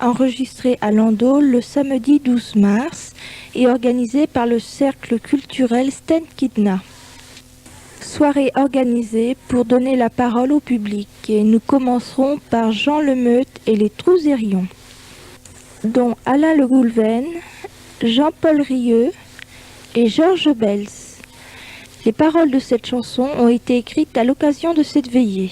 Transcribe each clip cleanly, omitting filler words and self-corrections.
enregistré à Landau le samedi 12 mars et organisé par le Cercle culturel Stenkidna. Soirée organisée pour donner la parole au public et nous commencerons par Jean Lemeute et les Trousérions, dont Alain Le Goulven, Jean-Paul Rieu et Georges Bels. Les paroles de cette chanson ont été écrites à l'occasion de cette veillée.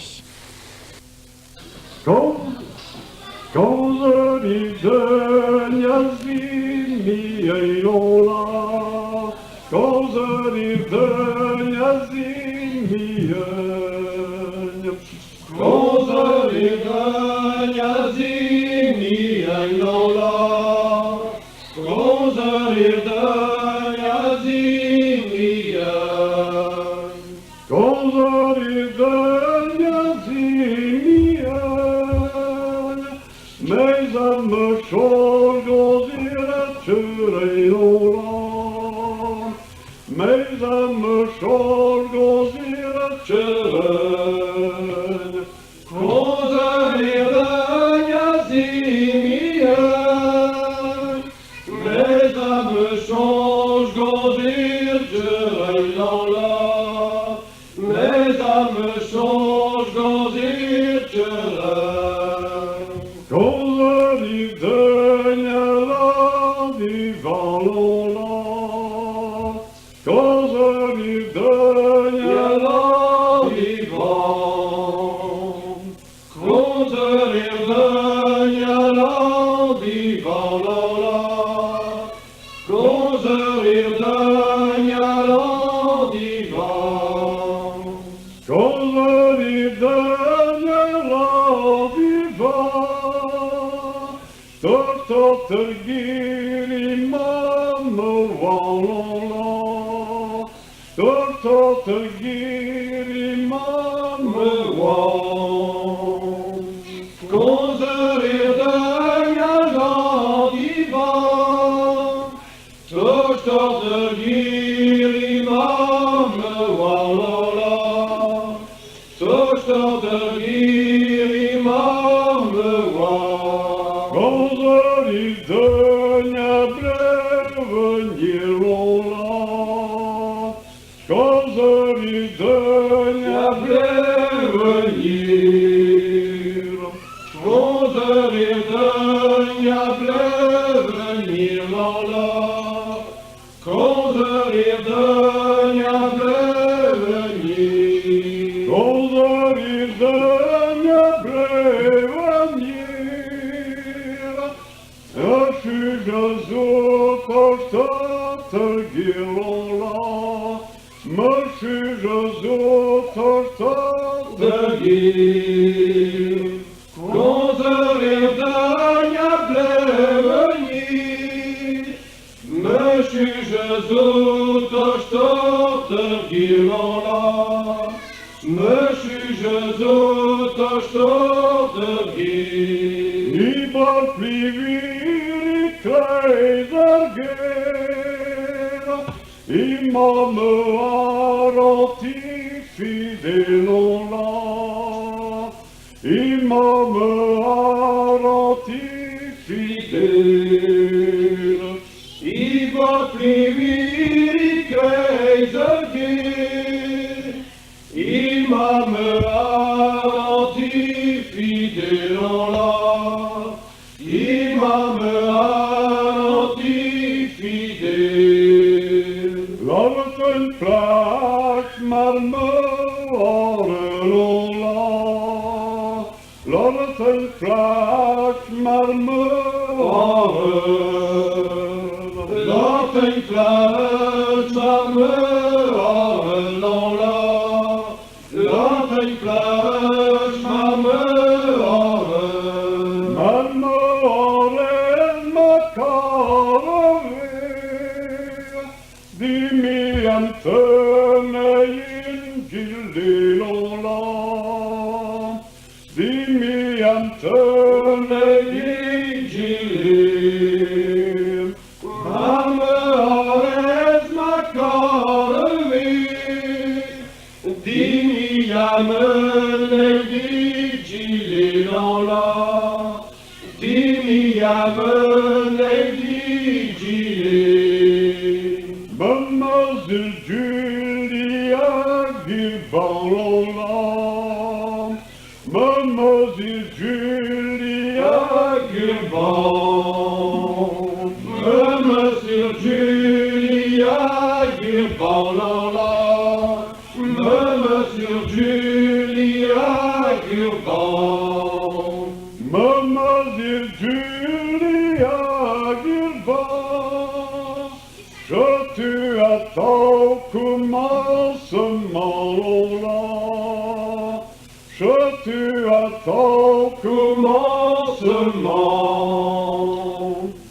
Dimmi Julia Benedicti, Mademoiselle Julia Gilbalola, Mademoiselle Julia Gilbal, Mademoiselle Julia Gilbalola, Mademoiselle Julia Gilbal, Mademoiselle Julia Gilbal, je te attends commencement là, je te attends commencement,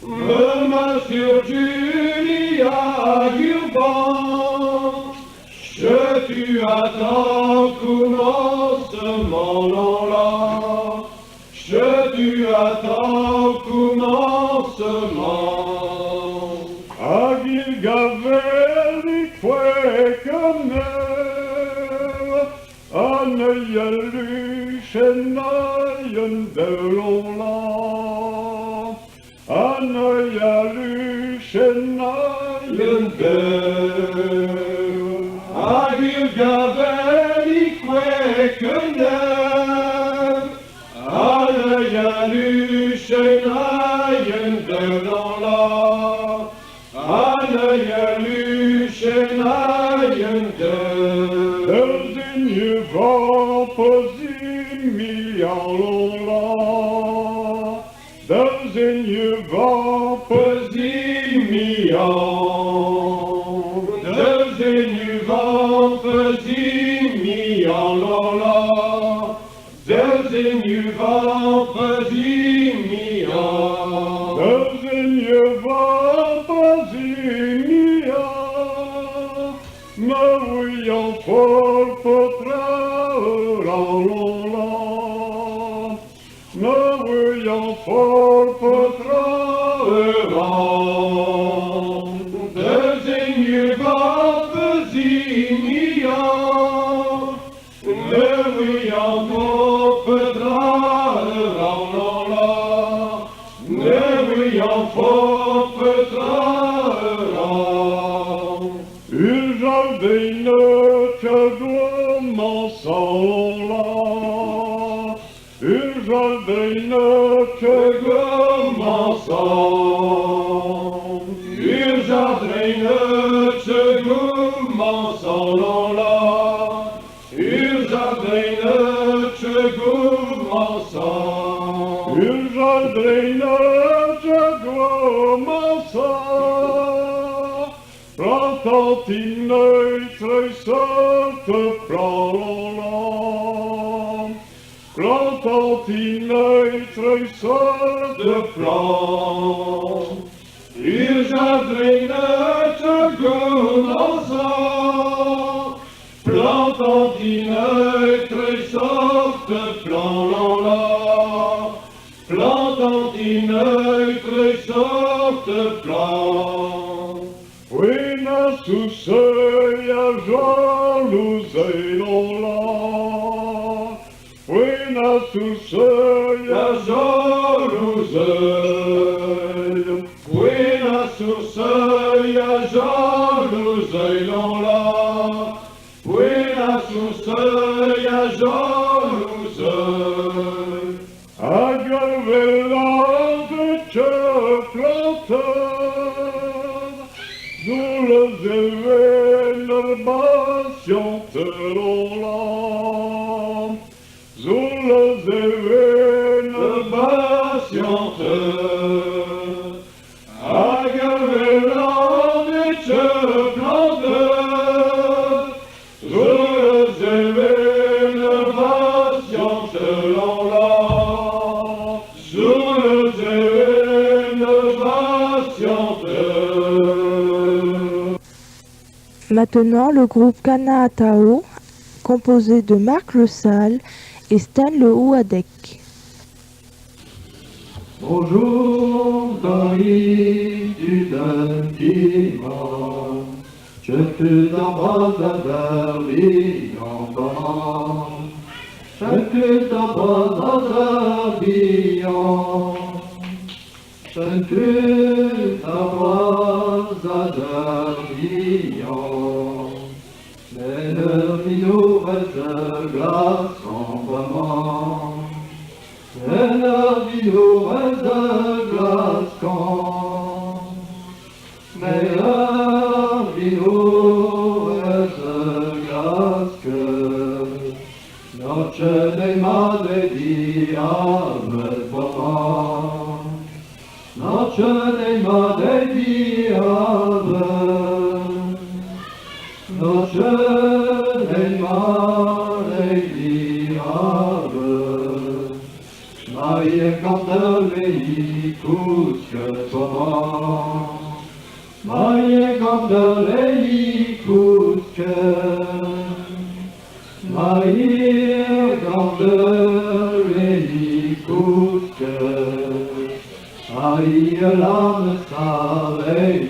Mademoiselle Julia Gilbal, je te attends commencement là, je te attends commencement. Agil gaveli kwekener, anayelu shenayen delola, anayelu shenayen del. Agil gaveli kwekener, anayelu shenayen delola, anayelu shenayen del. There's in you vapazimialola, there's in you vapazimial, there's in you vapazimialola, there's in you vapazimial, there's in you vapazimial, me voyant for potralola, me voyant for potralola, there's in you vapazimial, me voyant for potralola, me voyant for potralola. Il jardin que commençons-là, il jardin que commençons, il jardin que commençons-là, il jardin que commençons, il jardin que commençons. Plantant in neutre sorte plan, plantant in neutre sorte plan, il jardin te commença, plantant in neutre sorte plan, plantant in neutre sorte plan. Buena su seia jalouselola, buena su seia jalousei, buena su seia jalouselola, buena su seia jalousei. Agavellante te planteur, nous les élevés l'herbation te l'olâme, nous les élevés l'herbation te. Agavellante te planteur, nous les élevés l'herbation te l'olâme, nous les élevés l'herbation te. Maintenant, le groupe Kana Atao, composé de Marc Le Salle et Stan Le Houadec. Bonjour, Paris, tu donnes qui m'a, je te t'embrasse d'un brillant, je te t'embrasse dans un brillant. tu t'avoir à Dardian, mais le minou reste glace en vraiment, mais le minou reste glace quand, mais le minou reste glace que, noche de madre diable vraiment. Noche de madre diable, noche de madre diable, maie candele que toi, maie candele que, maie candele que. Aïe l'âme savait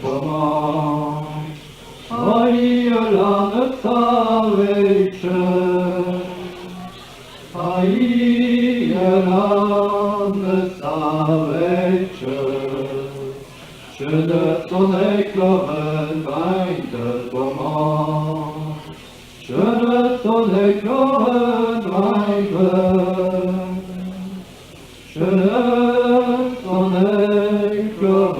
comment, aïe l'âme savait, aïe l'âme savait, je ne t'en éclore de comment, je ne t'en éclore je ne t'en éclore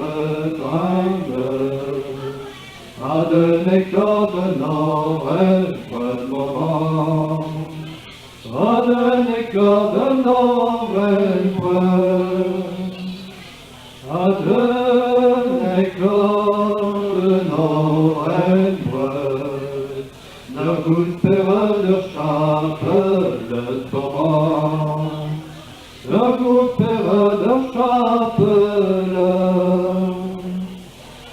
à de l'éclat de notre moment, à de l'éclat de notre, à de l'éclat de notre, ne goûte de chape le torrent. Le goûteur de chapelle,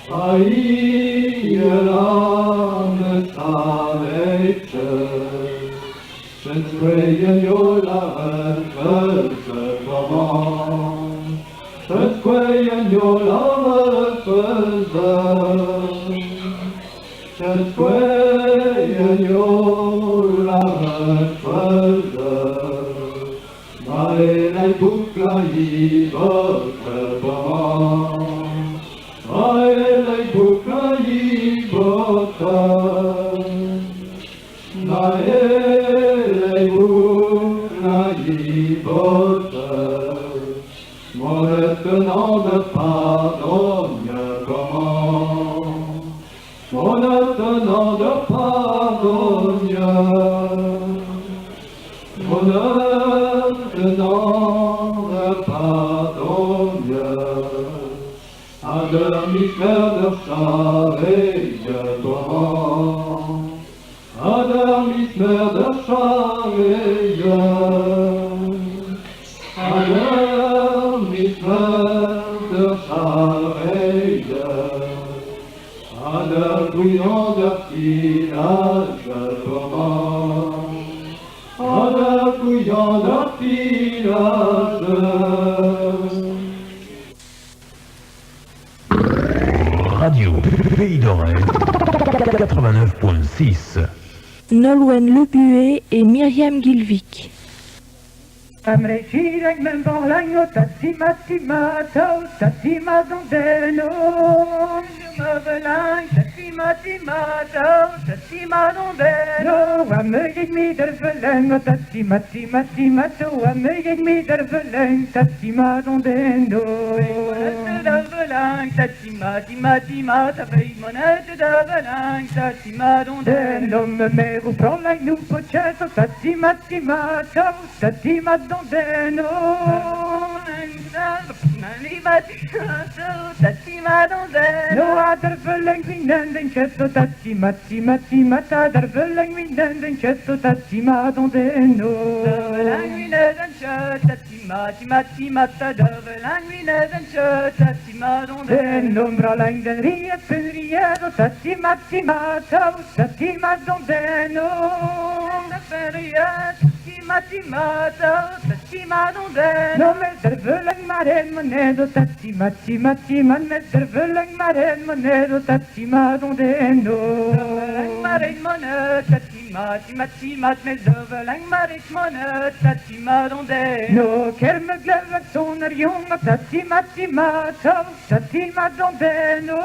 aïe l'âme savait, je ne croyais la refuse comment, je ne croyais la refuse, je ne croyais la refuse. Aïe bouclaï votre bon, aïe bouclaï votre, aïe bouclaï votre, mon lieutenant de pardonne comment, mon lieutenant de pardonne, mon lieutenant de pardonne, à demi-faire de charreille comment, à demi-faire de charreille, à demi-faire de charreille, à de bouillon de filage comment, à de bouillon de filage. Radio Pays d'Oreille 89.6. Nolwenn Lebué et Myriam Gilvik. Amrejirek men borlango tatsima tima tau tatsima dondeno Mabelang tatsima tima tau tatsima dondeno Amrejik mi der verlengo tatsima tima tima tau Amrejik mi der verleng tatsima dondeno Monette der verlang tatsima tima tima Tavei monette der verlang tatsima dondeno Me meru prolang nu poceto tatsima tima tau tatsima dondeno No ader verleng winden den chetto tatsima tima tima ader verleng winden den chetto tatsima dondeno verleng winden den chetto tatsima tima tima ader verleng winden den chetto tatsima dondeno braleng den riedo tatsima tima tatsima dondeno tatsima tatsima dondeno No me der verleng maren monedo tatsima tima tima me der verleng maren monedo tatsima dondeno verleng maren monedo tatsima Tatimat, med överläng marit måne, tatimat om det. Nå, kerme glöver soner jung, tatimat, tatimat om det, nå.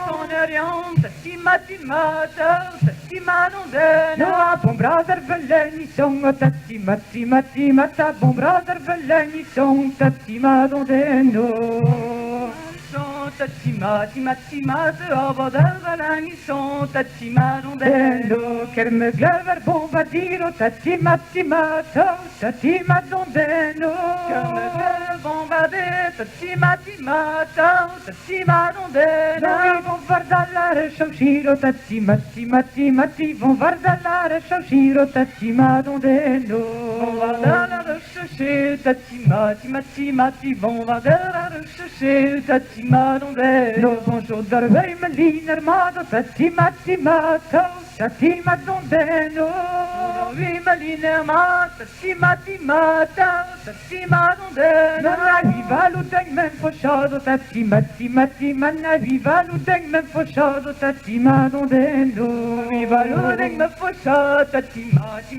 Soner jung, tatimat, om det, nå. Bon brader verläng i sång, och tatimat, bon brader verläng i sång, tatimat om det, nå. Tatimat, över verläng i sång, tatimat om det, nå. Kerme glöver bombardiro, tatimat, om det, nå. Kerme glöver bombardiro, tatimat, om det, nå. Vi bombardallare som skiro, tatimat, bombardallare som skiro, tatimat, om det, nå. Bombardallare som skiro, tatimat, bombardallare som skiro, tatimat, om det, nå. Bonjour, där väj med liner, mat och tatimat, om det, nå. Vi med liner, mat, tatimat, om det, nå. Viva l'udeng, men for chad och tatimat, viva l'udeng, men for chad och tatimat, om det, nå. Viva l'udeng, men for chad, tatimat,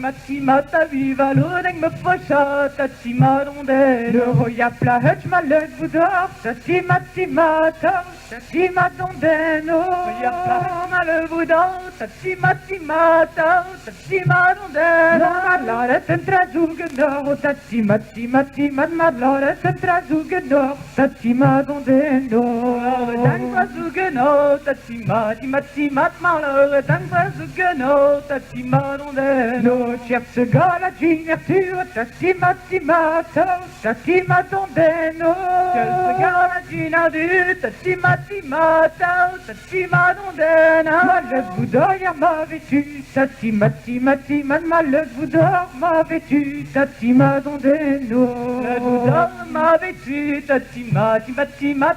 viva l'udeng, men for chad, tatimat, om det, nå. Jävla högt man löd budar, tatimat, om det, nå. Jävla högt man löd budar, tatimat, om det, nå. Madlaret en trazugenor, och tatimat, madlaret en trazugenor, tatimat, om det, nå. Den trazugenor, tatimat, madlaret en trazugenor, tatimat, om det, nå. Cherche gala ginatur, tatimat, om det, nå. Cherche gala ginatur, tatimat, om det, nå. Malheur vous dort, ma vêtu, tatimat, malheur vous dort, ma vêtu, tatimat, om det, nå. Malheur vous dort, ma vêtu, tatimat,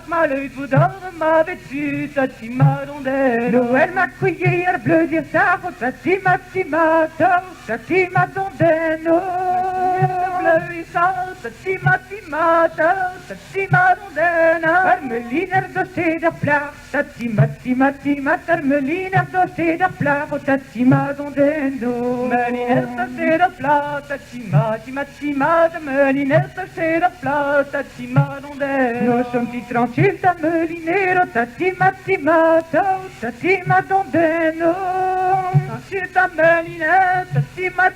malheur vous dort, ma vêtu, tatimat, om det, nå. Elle m'a crié, elle bleu dire ça, tatimat, om det, nå. Bleu ça, tatimat, om det, nå. Hermeliner de steder plar, tatimat, hermeliner de steder plar, och tatimat, om det, nå. Hermeliner de steder plar, tatimat, hermeliner de steder plar, tatimat, om det, nå. Som dit tranquille hermeliner, och tatimat, om det, nå. Tranquille hermeliner, tatimat,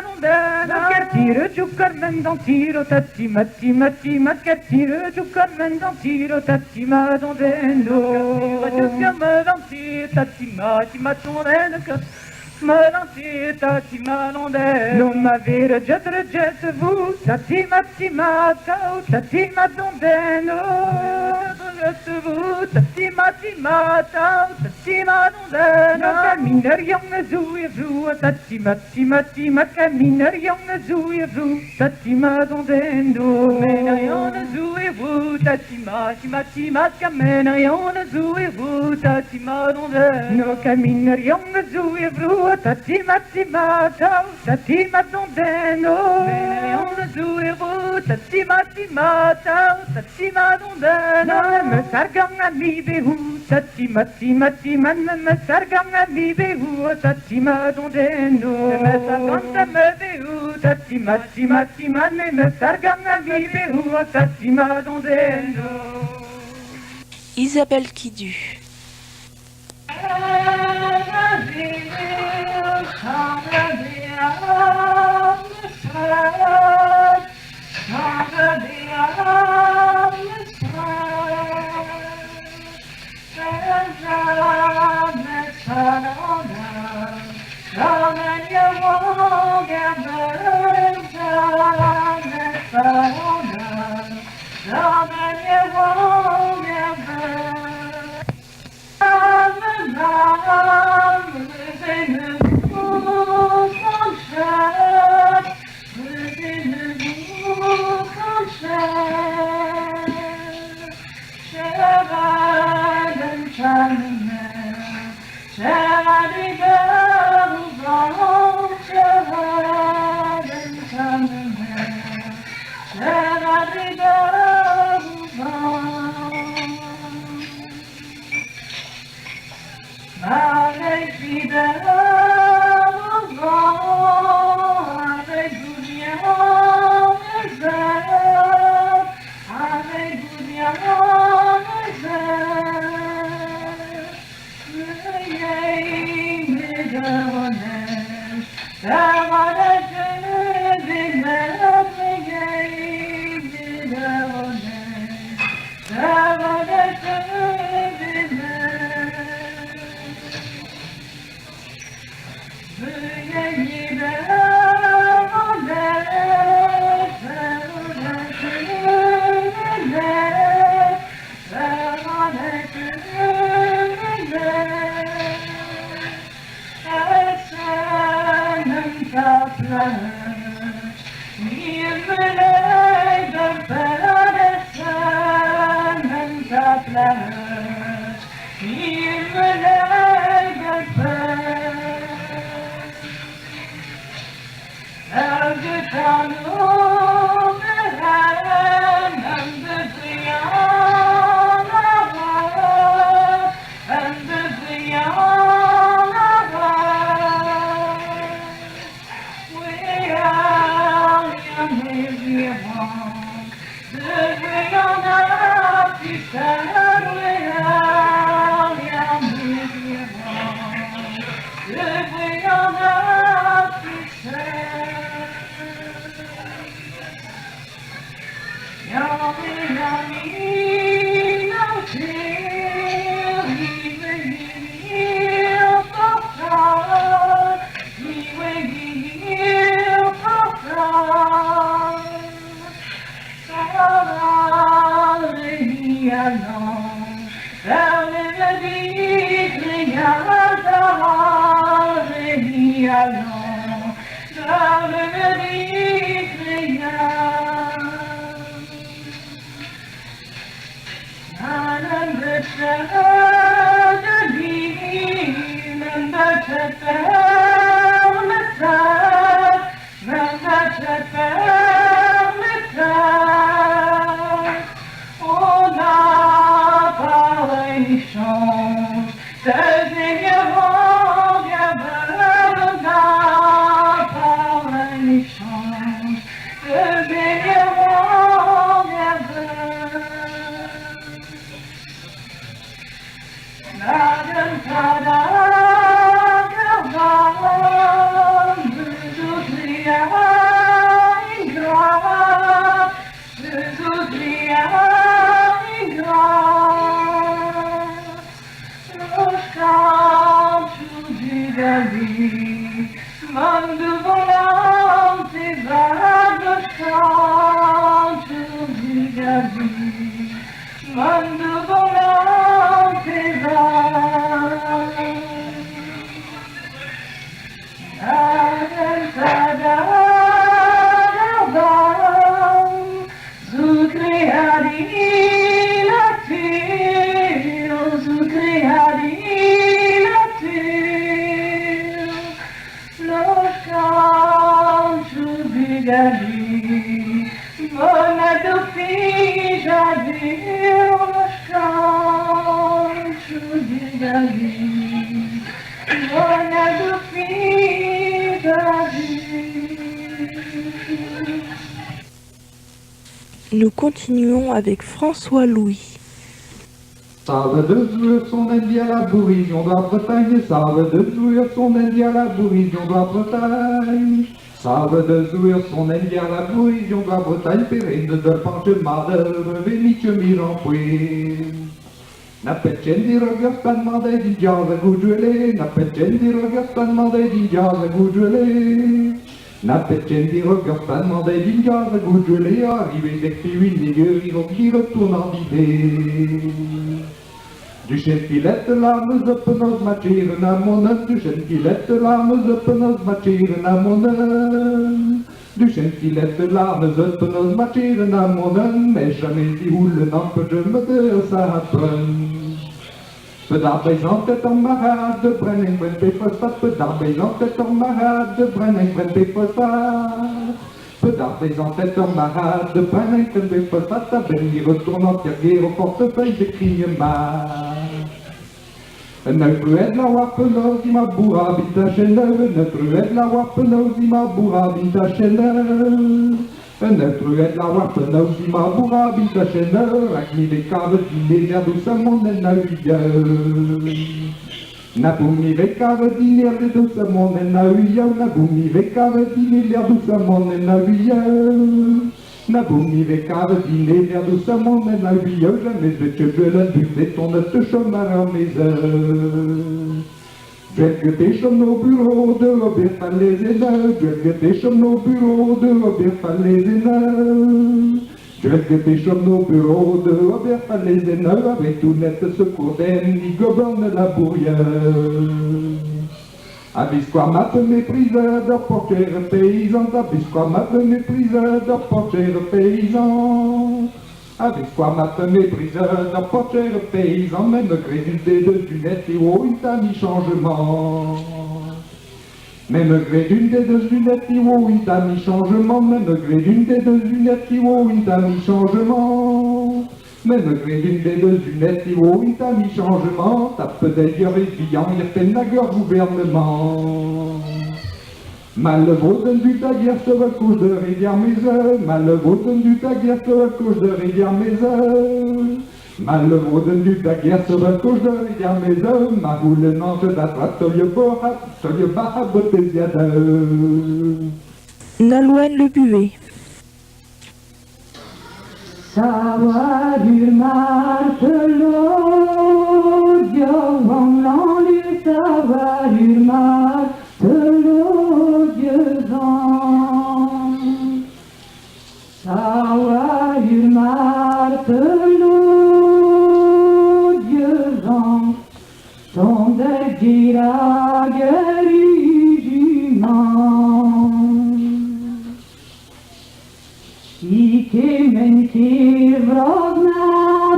om det, nå. Kertire tjockar men de tiro, tatimat, kertire tjockar men de tiro, tatimat, om det, nå. Tjockar men de tiro, tatimat, om det, nå. Tatimat, om det, nå. M'avez rejette vous, tatimat, om det, nå. Rejette vous, tatimat, om det, nå. Kaminer jonge zoe vous, tatimat, kaminer jonge zoe vous, tatimat, om det, nå. Kaminer jonge zoe vous, tatimat, kaminer jonge zoe vous, tatimat, om det, nå. Kaminer jonge zoe vous, tatimat, om det, nå. Kaminer jonge zoe vous, tatimat, om det, nå. Me sargang a mi behu, tatimat, me sargang a mi behu, tatimat, om det, nå. Me sargang a me behu, tatimat, me sargang a mi behu, tatimat, om det, nå. Isabelle Kidu. Avec Nous continuons avec François Louis. Ça va de jouer son ennemi à la bourrision de la Bretagne, ça va de jouer son ennemi à la bourrision de la Bretagne. Ça va de jouer son ennemi à la bourrision de la Bretagne, pérenne de panche madre, venice mirampué. Na peccendi rogastan made di giasa gugiole, na peccendi rogastan made di giasa gugiole. Na peccendi rogastan made di giasa gugiole, arrivé des filles qui retournent d'idée. Du chefilette larmes uppenos macir na monen, du chefilette larmes uppenos macir na monen. Du chefilette larmes uppenos macir na monen, mais jamais si houle n'empêche je me de sa prenne. Peu d'arbaisante est en marade de brennen, bren péphosphate, peu d'arbaisante est en marade de brennen, bren péphosphate. Peu d'arbaisante est en marade de brennen, bren péphosphate, à ben y retournant, tirer au portefeuille de crigne mal. Nătrued la oapănă, zima bura bintașenă, nătrued la oapănă, zima bura bintașenă. Nătrued la oapănă, zima bura bintașenă, racmile cavă, dinele adusă monena uia. Nabumi vecavă, dinele adusă monena uia, nabumi vecavă, dinele adusă monena uia. Nabumi vecavă, dinele adusă monena uia, jamais de ce veulă de ton de chômeur en maison. Dregătești-o no bureau de Robert Falezena, dregătești-o no bureau de Robert Falezena. Dregătești-o no bureau de Robert Falezena, avec tout net secours d'Annie Goberne la Bourrière. Abisquama te méprise de porter paysan, abisquama te méprise de porter paysan. Abisquama te méprise de porter paysan, même crédit des deux lunettes et oh, il t'a mis changement. Même gré d'une des deux lunettes et oh, il t'a mis changement, même gré d'une des deux lunettes et oh, il t'a mis changement. Même gré d'une des deux lunettes et oh, il t'a mis changement, tape d'ailleurs et brillant, il fait la gueule gouvernement. Malheureux du ta guerre se recouche de rivière mes œufs, malheureux du ta guerre se recouche de rivière mes œufs. Malheureux du ta guerre se recouche de rivière mes œufs, ma roule nante d'attrape, soye baha beauté ziade. Nolwenn Le Buet. Savoir du martelot, Dieu en lui savoir du martelot, Dieu en. Savoir du martelot, Dieu en, ton de Ike mentir vrozna,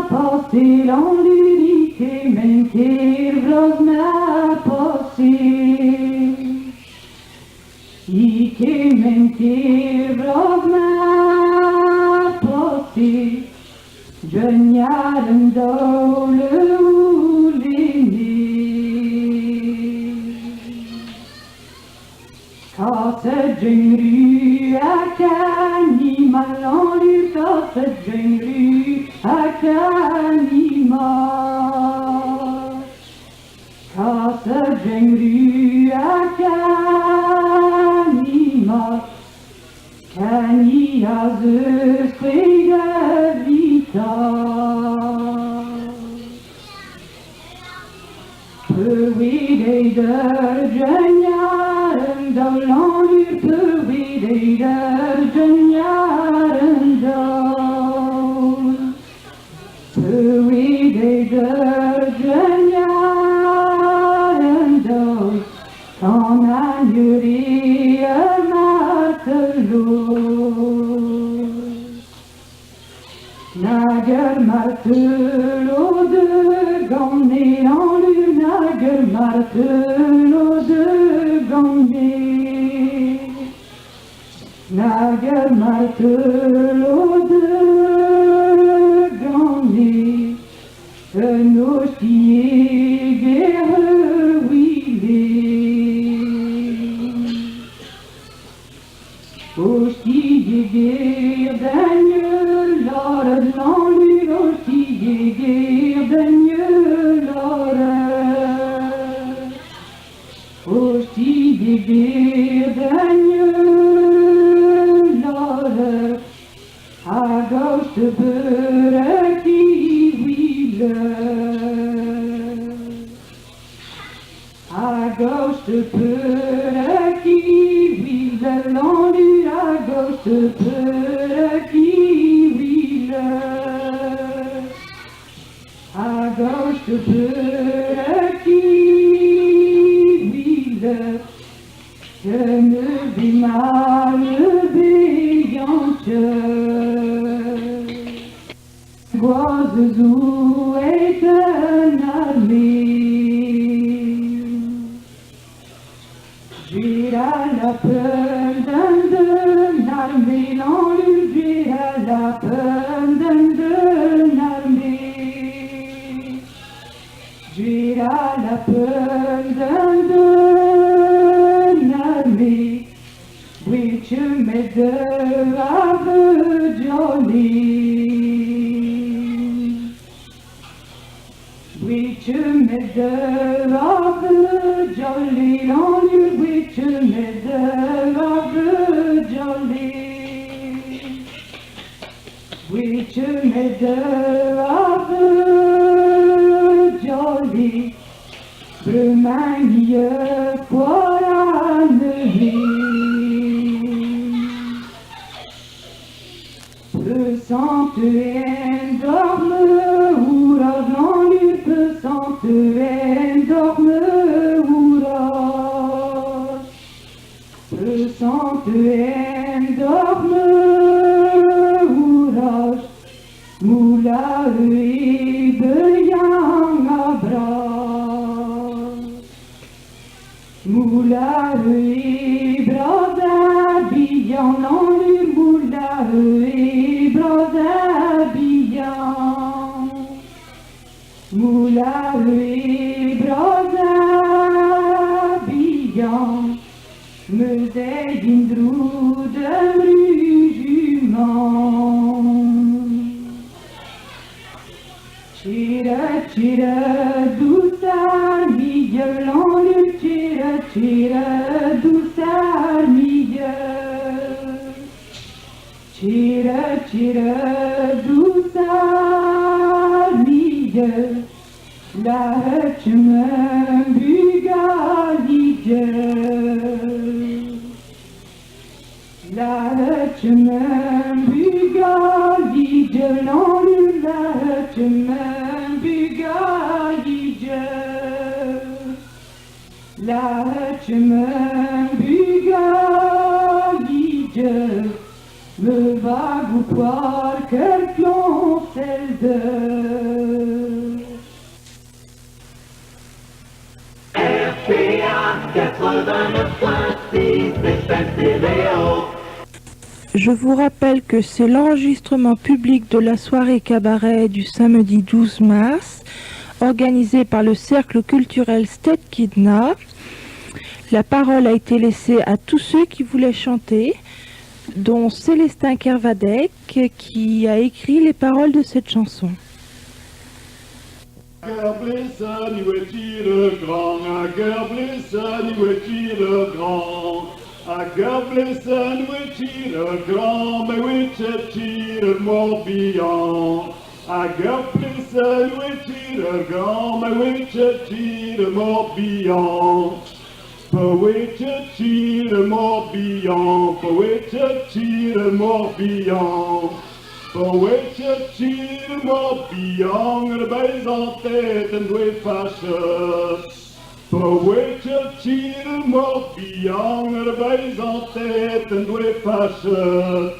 posil on lui, ike mentir vrozna, posil. Ike mentir vrozna, posil, genialen dole ulini. Kase jengri akanimal en lui, kase jengri akanimal. Kase jengri akanimal, kani azı sprida vita. Pövideyder cenyarında lanır, pövideyder cenyarında. Pövideyder cenyarında, kanan yüreğe martelur. Nager martelur de gamne en lui, nager martelur de gamne. Nager martelur de gamne, nos pieds guerre huilés. Hostie guerre d'agnelar, l'enlure, hostie guerre d'agnelar. Hostie guerre d'agnelar, à gauche de beurre qui huile. À gauche de beurre qui huile, l'enlure, à gauche de beurre qui huile. À gauche de beurre qui huile, je me dis mal béante. Guazou est un armée, j'ai à la peur d'un armée, l'enlure, j'ai à la peur d'un armée. J'ai à la medde av jolly long which medde av jolly which medde av jolly Bremagne poirannerie Pesante endorme ouragan lui pesante endorme ourage pesante endorme ourage moula et beyang abra moula et brada billan l'enlure moula et brada billan moula et brada billan me zeyindrou de rugiment Tira, tira, douce armille, l'enlure, tira, tira, douce armille. Tira, tira, douce armille, la chemin bugalide. La chemin bugalide, l'enlure, la chemin bugalide. La chemin bugalide, me va vous croire quel plomb celle de. Je vous rappelle que c'est l'enregistrement public de la soirée cabaret du samedi 12 mars, organisée par le Cercle culturel Stetkidna. La parole a été laissée à tous ceux qui voulaient chanter, dont Célestin Kervadec, qui a écrit les paroles de cette chanson. Gerblisse, nieuwtje le grand, à Gerblisse, nieuwtje le grand. À Gerblisse, nieuwtje le grand, mais nieuwtje le Morbihan. À Gerblisse, nieuwtje le grand, mais nieuwtje le Morbihan. Nieuwtje le Morbihan, nieuwtje le Morbihan. Nieuwtje le Morbihan, le bais en tête, en doué fâcheuse. Nieuwtje le Morbihan, le bais en tête, en doué fâcheuse.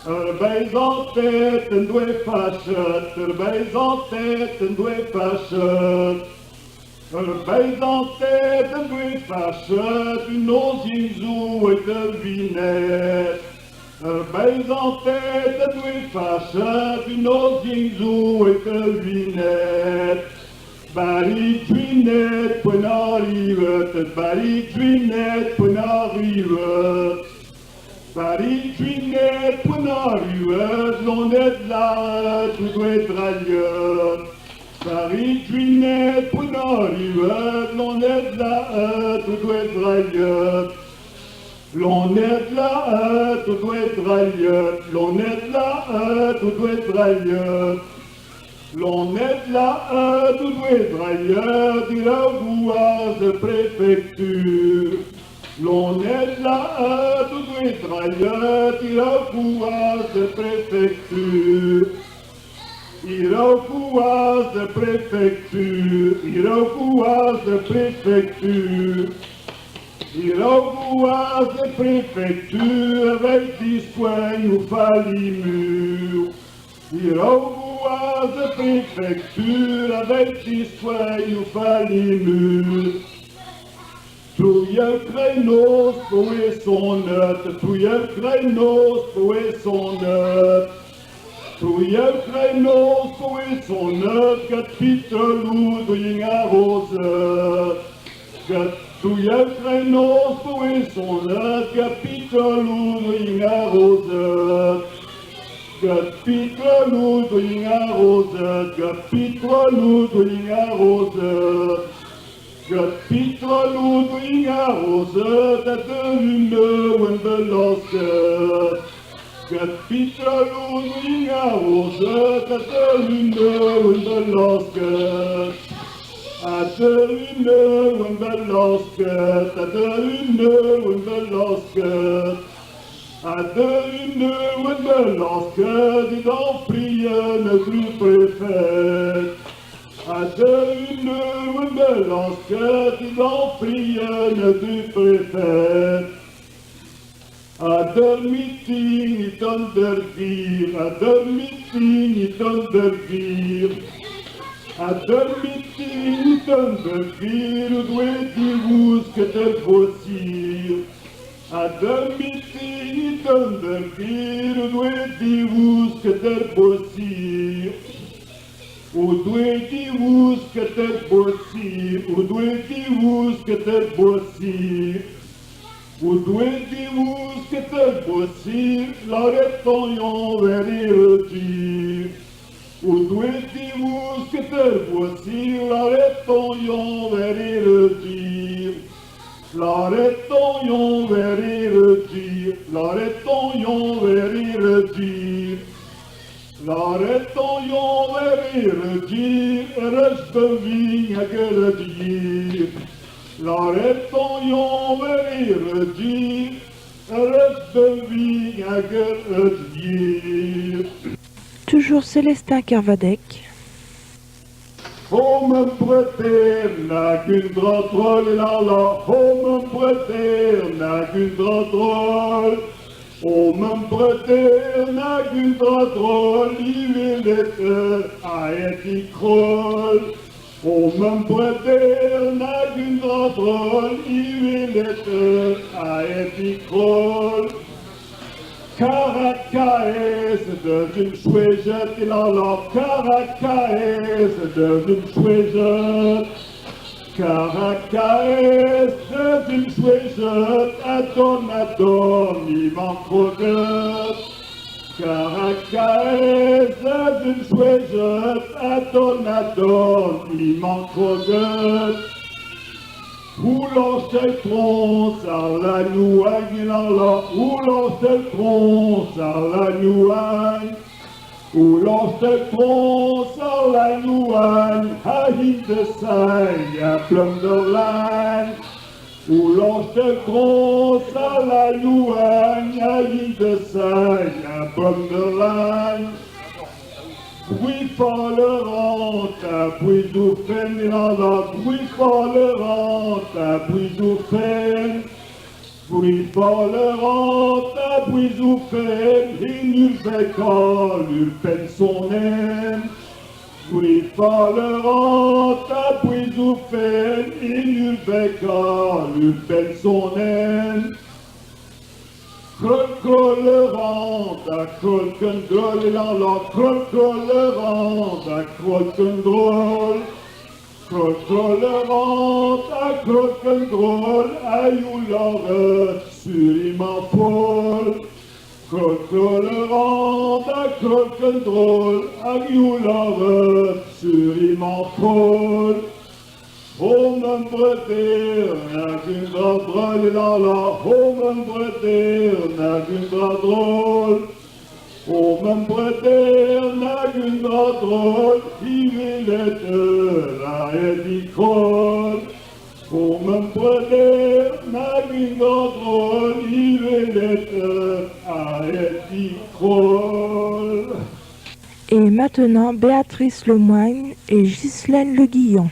Le bais en tête, en doué fâcheuse. Le bais en tête, en doué fâcheuse. Le bais en tête, en doué fâcheuse. Une ozizou et de vinette. Le bais en tête, en doué fâcheuse. Une ozizou et de vinette. Bari Twinette, point arrive, Bari Twinette, point arrive. Bari Twinette, point arrive, l'on est là, tout doit être ailleurs. Bari Twinette, point arrive, l'on est là, tout doit être ailleurs. L'on est là, tout doit être ailleurs. L'on est là, tout doit être ailleurs. L'on est là, tout doit être ailleurs, du Lavouaz préfecture. L'on est là, tout doit être ailleurs, du Lavouaz préfecture. Iroquois préfecture, Iroquois préfecture. Iroquois préfecture, avec 10 points nous falimur. Iroquois préfecture, avec 10 points nous falimur. Trouille créneau, trouver son œuf, trouille créneau, trouver son œuf. Trouille créneau, trouver son œuf, quatre pitelous, douilling à roseur. Trouille créneau, trouver son œuf, quatre pitelous, douilling à roseur. Pitrolou, doing a rose, got Pitrolou, doing a rose. Got Pitrolou, doing a rose, that the window when the lost Got Pitrolou, doing a rose, that the window when the lost At the window when the lost at the window when the lost À the window when the lost dit en prière ne plus préfère. À the window when the lost dit en prière ne plus préfère. À the meeting it undergear, à the meeting it undergear. À the meeting it undergear, où doit-il que tel fossile? À the meeting it undergear, où doit-il que tel fossile? Où doit-il que tel fossile? Où doit-il que tel fossile? Où doit-il que tel fossile? L'arrêtant vers dire. Où doit-il que tel fossile? L'arrêtant vers dire. L'arrêtant vers dire. L'arrêtant vers dire. L'arrêtant vers dire. Reste vigne à que dire. L'arrêtant vers dire. Reste vigne à que dire. Toujours Célestin Kervadec. Faut me prêter, n'a qu'une drolle, la la. Faut me prêter, n'a qu'une drolle. Faut me prêter, n'a qu'une drolle. Il est l'été, à être croll. Faut me prêter, n'a qu'une drolle. Il est l'été, à être croll. Caracaes de une chouette, il a la Caracaes de une chouette. Caracaes de une chouette, Adon, il manque de. Caracaes de une chouette, Adon, il manque de. Où l'on se tronce à la nouagne, où l'on se tronce à la nouagne, où l'on se tronce à la nouagne, à de saille, à plomb de l'âne, où l'on se tronce à la nouagne, à de saille, à plomb de l'âne. Oui, fallerant à Bouizoufène, oui, fallerant à Bouizoufène, oui, fallerant à Bouizoufène, il n'eut fait qu'à lui peine son aime. Oui, fallerant à Bouizoufène, il n'eut fait qu'à lui peine son aime. Krollerant à Krolkendrol, la krollerant à Krolkendrol. Krollerant à Krolkendrol, aïoulare sur ma folle. Krollerant à Krolkendrol, aïoulare sur ma folle. Home and brother, nagin drôle, la la. Home and brother, nagin drôle. Home and brother, nagin drôle. Il est la école. Home and brother, nagin drôle. Il est à école. Et maintenant Béatrice Lemoigne et Ghislaine Le Guillon.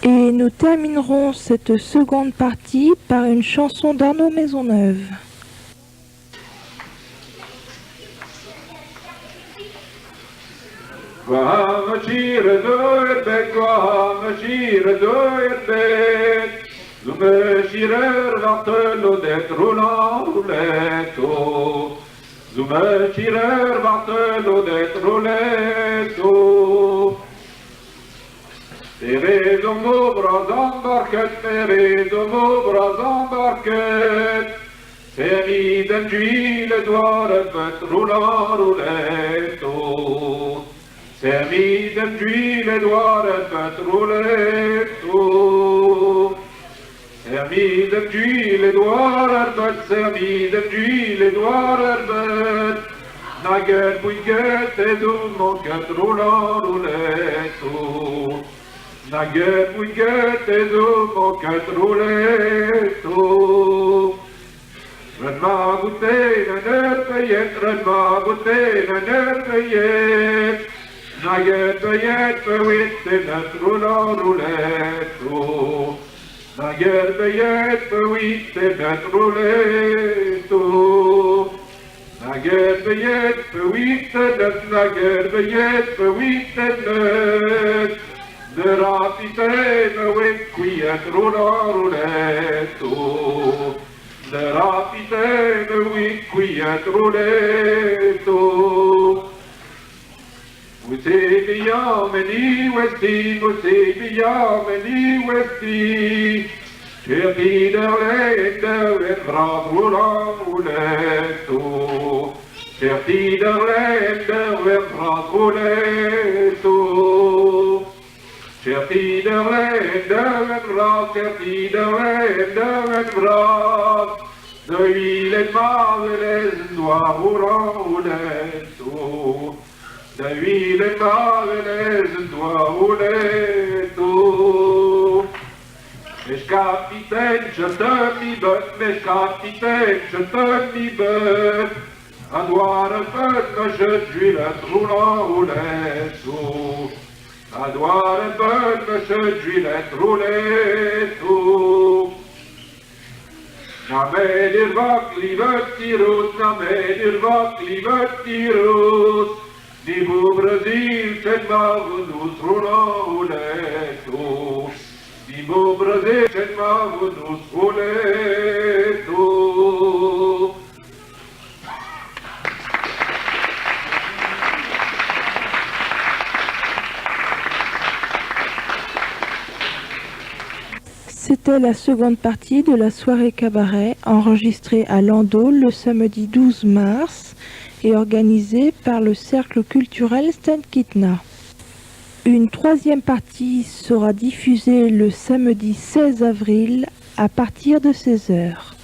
Et nous terminerons cette seconde partie par une chanson d'Arnaud Maisonneuve. Tere domo brazan barket, tere domo brazan barket. C'est mis d'huile doit remettre roulant rouletto. C'est mis d'huile doit remettre rouletto. C'est mis d'huile doit remettre, c'est mis d'huile doit remettre. Naguer bouillet et doux mon roulant rouletto. Naguet, mouiguet, tes eaux, moquette, rouletto. Redma goûté, la nerveillette, redma goûté, la nerveillette. Naguet, veillette, feuillette, et notre roulant rouletto. Naguet, veillette, feuillette, et notre rouletto. Naguet, veillette, feuillette, notre naguet, veillette, feuillette, notre. De rapitene, oui, qui est roulant rouletto. De rapitene, oui, qui est rouletto. Musebiameni westi, musebiameni westi. Certi derlender en bras roulant rouletto. Certi derlender en bras rouletto. Certi derlender en bras, certi derlender en bras. De huile et marvelèse, doit roulant rouletto. De huile et marvelèse, doit rouletto. Mes capitaine, je te m'y botte, mes capitaine, je te m'y botte. Un doigt de feu, je d'huile, roulant rouletto. Un doigt de feu, je d'huile, rouletto. Namedir vak livet tirus, namedir vak livet tirus. Ni bu Brasil, ten marvunus rouletto. Ni bu Brasil, ten marvunus rouletto. C'était la seconde partie de la soirée cabaret enregistrée à Landau le samedi 12 mars et organisée par le Cercle culturel Stenkitna. Une troisième partie sera diffusée le samedi 16 avril à partir de 16 h.